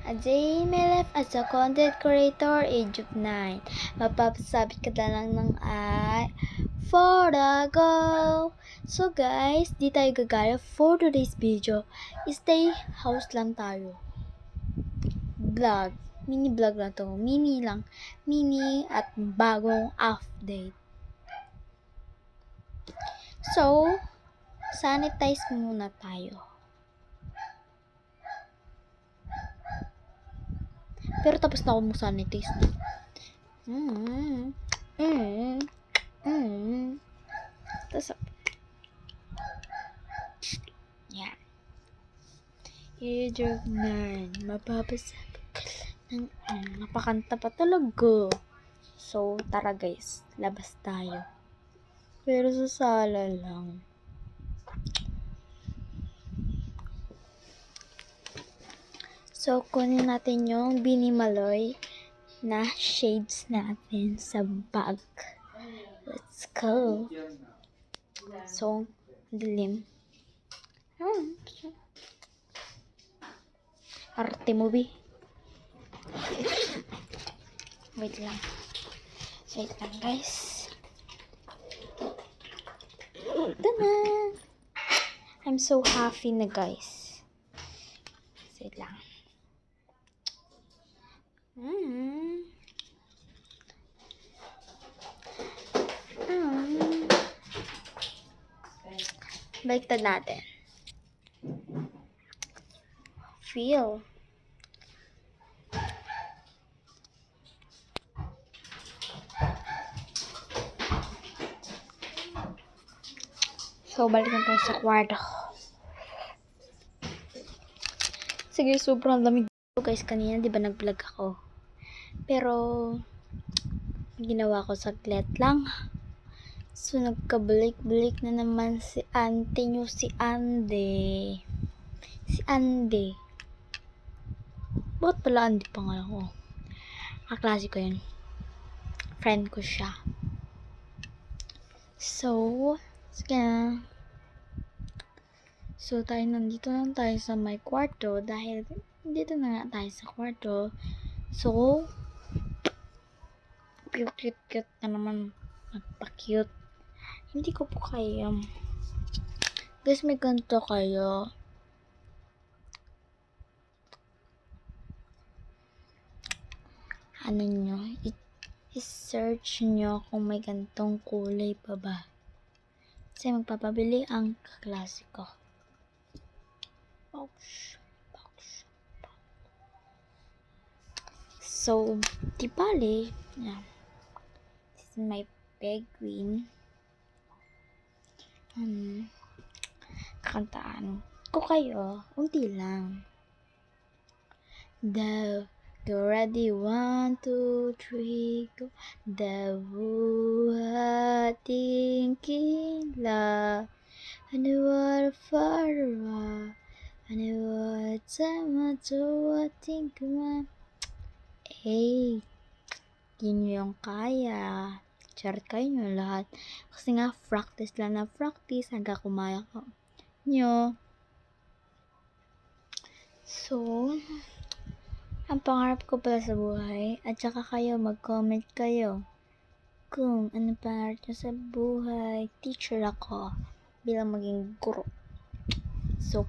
A day in my life as a content creator, age of 9. Mapapasabit ka na lang ng for the go. So guys, di tayo gagaya for today's video. Stay house lang tayo. Vlog. Mini vlog lang to. Mini lang. Mini at bagong update. So, sanitize muna tayo. Pero tapos na ako mag-sanitize. Tapos, yan. Age of 9. Mapapasabi ka ng napakanta pa talaga. So, tara guys. Labas tayo. Pero sa sala lang. So, kunin natin yung Binimaloy na shades natin sa bag. Let's go. So, dilim. Arte movie. Wait lang. Wait lang, guys. Tada! I'm so happy na, guys. Wait lang. Baliktad natin. Feel. So, balikan tayo sa kwarto. Sige, sobrang lamig. So, guys, kanina, di ba nag-vlog ako? Pero, ginawa ko saglit lang. So, nagka-balik-balik na naman si auntie nyo, si Ande. Si Ande. Bakit pala Ande pangalan ko? Kaklase ko yun. Friend ko siya. So, sige na. So, nandito lang tayo sa may kwarto dahil dito na nga tayo sa kwarto. So, cute na naman. Nagpa-cute. Hindi ko po kaya. Guys, may ganito kayo. Ano nyo? I-search nyo kung may gantong kulay pa ba. Kasi magpapabili ang kaklase ko. Box. So, di bali. Yeah. This is my penguin. Kakantaan ko kayo. Unti lang. Daw. Go ready, 1, 2, 3, go. Dabuhating kila. Anuwar farwa. Anuwar tamato-ating kuma. Eh, yun yung kaya. Charot kayo nyo lahat. Kasi nga, practice lang na practice hanggang kumaya ko nyo. So, ang pangarap ko pala sa buhay, at saka kayo, mag-comment kayo kung ano pangarap nyo sa buhay. Teacher ako bilang maging guro. So,